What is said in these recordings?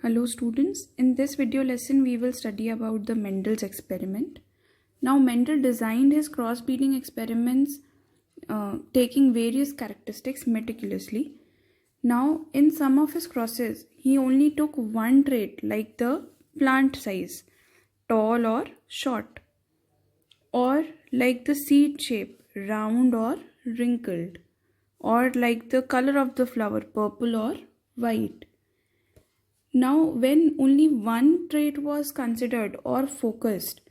Hello students, in this video lesson we will study about the Mendel's experiment. Now Mendel designed his cross-breeding experiments taking various characteristics meticulously. Now in some of his crosses he only took one trait like the plant size, tall or short, or like the seed shape, round or wrinkled, or like the color of the flower, purple or white. Now, when only one trait was considered or focused,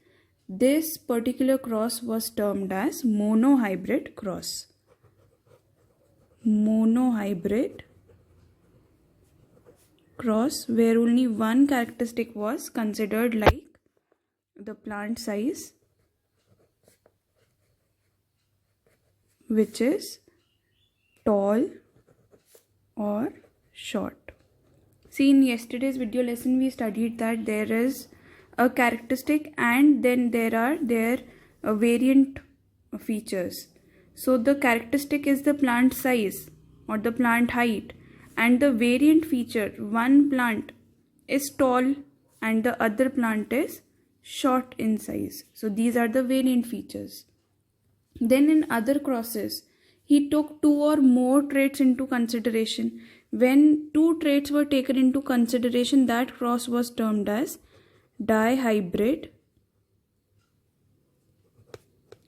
this particular cross was termed as monohybrid cross. Monohybrid cross, where only one characteristic was considered, like the plant size, which is tall or short. See, in yesterday's video lesson we studied that there is a characteristic and then there are variant features. So the characteristic is the plant size or the plant height, and the variant feature, one plant is tall and the other plant is short in size. So these are the variant features. Then in other crosses he took two or more traits into consideration. When two traits were taken into consideration, that cross was termed as dihybrid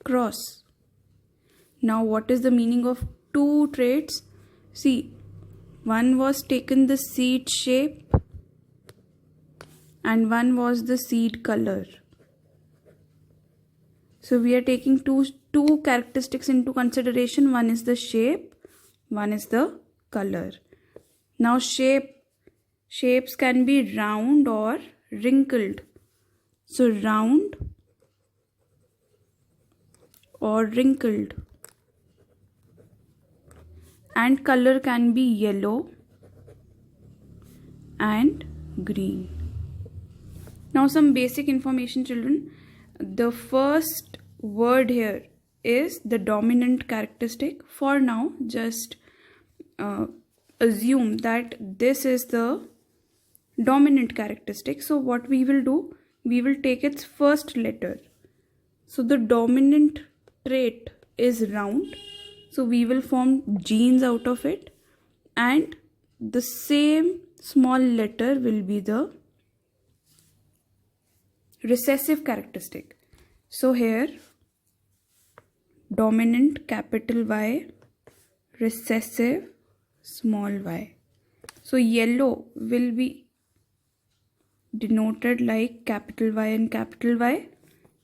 cross. Now what is the meaning of two traits? See, one was taken the seed shape and one was the seed color. So we are taking two characteristics into consideration. One is the shape, one is the color. Now shapes can be round or wrinkled. So round or wrinkled. And color can be yellow and green. Now some basic information, children. The first word here is the dominant characteristic. For now, just assume that this is the dominant characteristic. So what we will do, we will take its first letter. So the dominant trait is round, so we will form genes out of it, and the same small letter will be the recessive characteristic. So here dominant capital Y, recessive small y. So yellow will be denoted like capital Y and capital Y.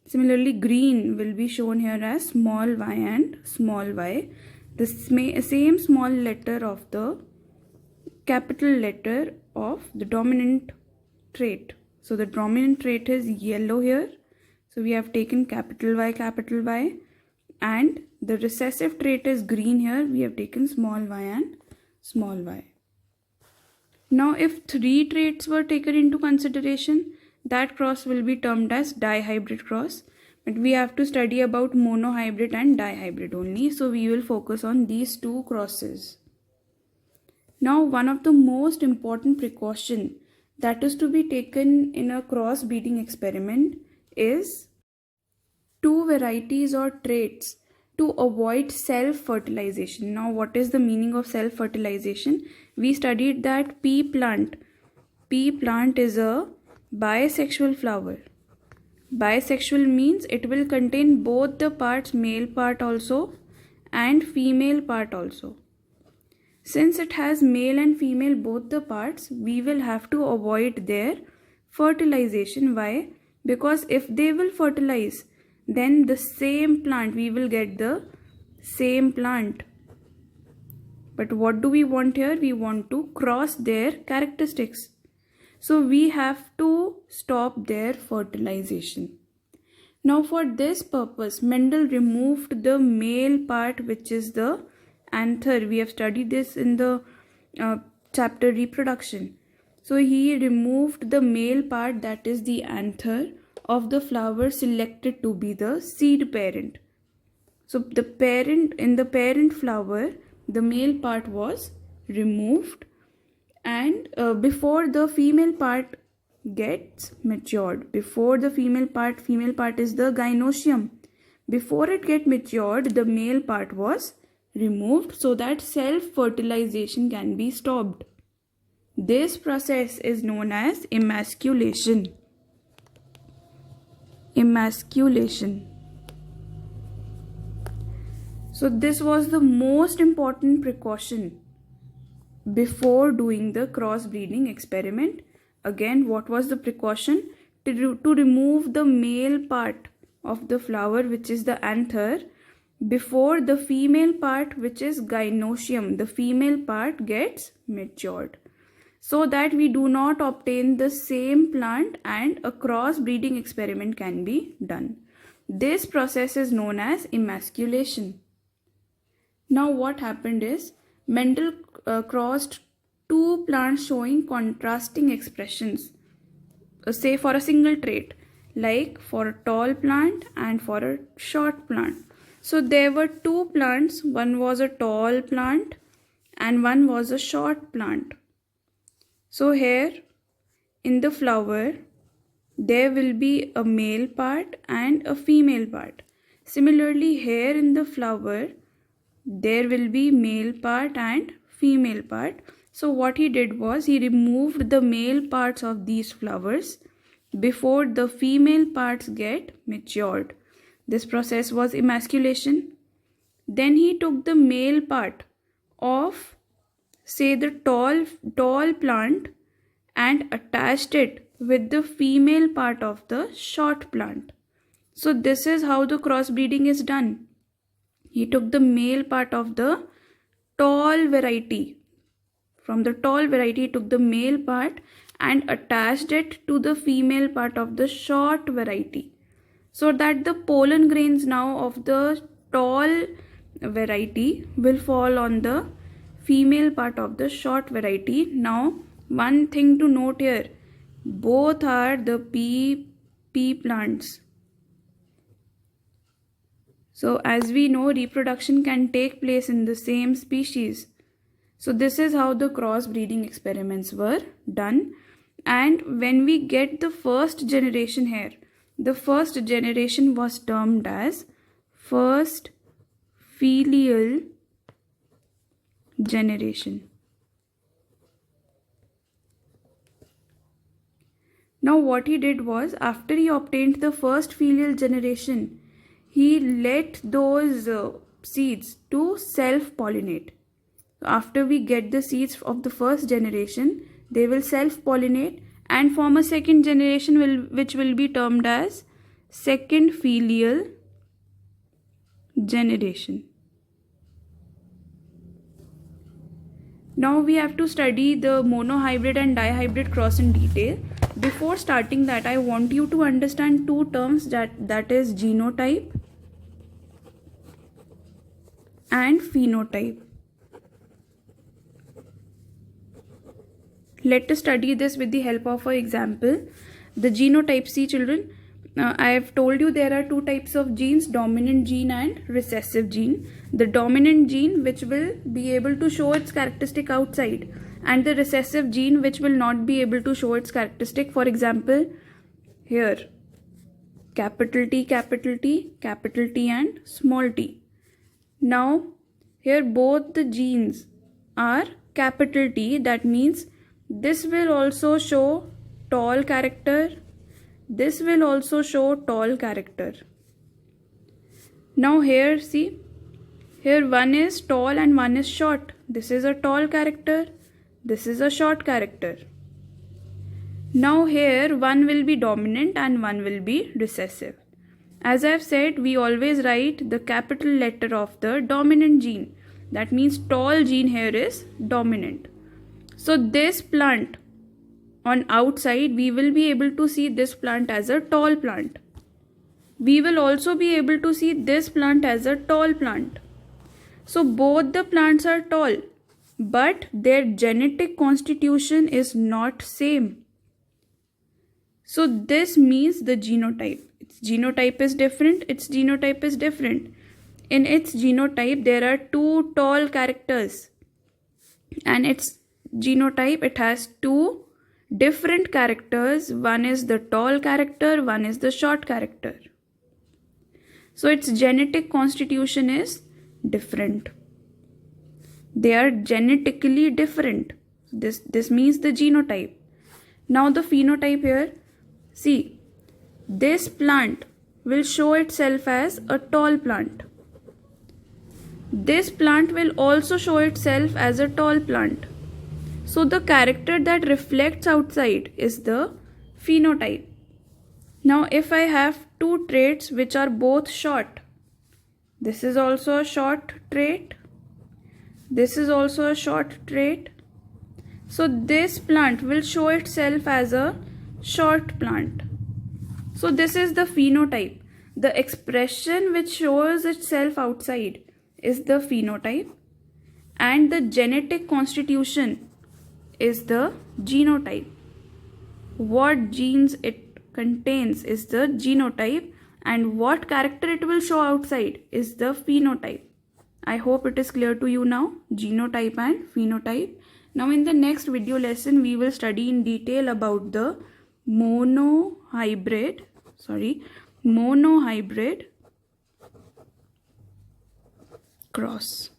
Similarly, green will be shown here as small y and small y. The same small letter of the capital letter of the dominant trait. So the dominant trait is yellow here. So we have taken capital Y, and the recessive trait is green here. We have taken small y and small y. Now if three traits were taken into consideration, that cross will be termed as dihybrid cross. But we have to study about monohybrid and dihybrid only. So we will focus on these two crosses. Now one of the most important precaution that is to be taken in a cross breeding experiment is two varieties or traits to avoid self-fertilization. Now what is the meaning of self-fertilization? We studied that pea plant is a bisexual flower. Bisexual means it will contain both the parts, male part also and female part also. Since it has male and female both the parts, we will have to avoid their fertilization. Why? Because if they will fertilize, then the same plant, we will get the same plant. But what do we want here? We want to cross their characteristics. So we have to stop their fertilization. Now for this purpose, Mendel removed the male part, which is the anther. We have studied this in the chapter reproduction. So he removed the male part, that is the anther, of the flower selected to be the seed parent. So the parent, in the parent flower, the male part was removed and before the female part gets matured, before the female part is the gynoecium, before it get matured, the male part was removed so that self-fertilization can be stopped. This process is known as emasculation. Emasculation. So this was the most important precaution before doing the crossbreeding experiment. Again, what was the precaution? To remove the male part of the flower, which is the anther, before the female part, which is gynoecium, the female part gets matured, so that we do not obtain the same plant and a crossbreeding experiment can be done. This process is known as emasculation. Now what happened is, Mendel crossed two plants showing contrasting expressions, say for a single trait, like for a tall plant and for a short plant. So there were two plants, one was a tall plant and one was a short plant. So here in the flower, there will be a male part and a female part. Similarly, here in the flower, there will be male part and female part. So what he did was, he removed the male parts of these flowers before the female parts get matured. This process was emasculation. Then he took the male part of, say, the tall plant and attached it with the female part of the short plant. So this is how the crossbreeding is done. He took the male part of the tall variety. From the tall variety, he took the male part and attached it to the female part of the short variety, so that the pollen grains now of the tall variety will fall on the female part of the short variety. Now, one thing to note here, both are the pea plants. So as we know, reproduction can take place in the same species. So this is how the crossbreeding experiments were done. And when we get the first generation here, the first generation was termed as first filial generation. Now what he did was, after he obtained the first filial generation, he let those seeds to self-pollinate. After we get the seeds of the first generation, they will self-pollinate and form a second generation which will be termed as second filial generation. Now we have to study the monohybrid and dihybrid cross in detail. Before starting that, I want you to understand two terms, that is genotype and phenotype. Let us study this with the help of an example. The genotype, see children, I have told you there are two types of genes, dominant gene and recessive gene. The dominant gene, which will be able to show its characteristic outside, and the recessive gene, which will not be able to show its characteristic. For example, here capital T, capital T, capital T and small t. Now here both the genes are capital T, that means this will also show tall character, this will also show tall character. Now here see, here one is tall and one is short. This is a tall character, this is a short character. Now here one will be dominant and one will be recessive. As I have said, we always write the capital letter of the dominant gene. That means tall gene here is dominant. So this plant on outside, we will be able to see this plant as a tall plant. We will also be able to see this plant as a tall plant. So both the plants are tall, but their genetic constitution is not same. So this means the genotype. Its genotype is different. Its genotype is different. In its genotype, there are two tall characters, and its genotype, it has two different characters. One is the tall character, one is the short character. So its genetic constitution is different. They are genetically different. This means the genotype. Now the phenotype here. See, this plant will show itself as a tall plant. This plant will also show itself as a tall plant. So the character that reflects outside is the phenotype. Now if I have two traits which are both short, this is also a short trait, this is also a short trait. So this plant will show itself as a short plant. So this is the phenotype. The expression which shows itself outside is the phenotype, and the genetic constitution is the genotype. What genes it contains is the genotype, and what character it will show outside is the phenotype. I hope it is clear to you now, genotype and phenotype. Now in the next video lesson, we will study in detail about the monohybrid cross.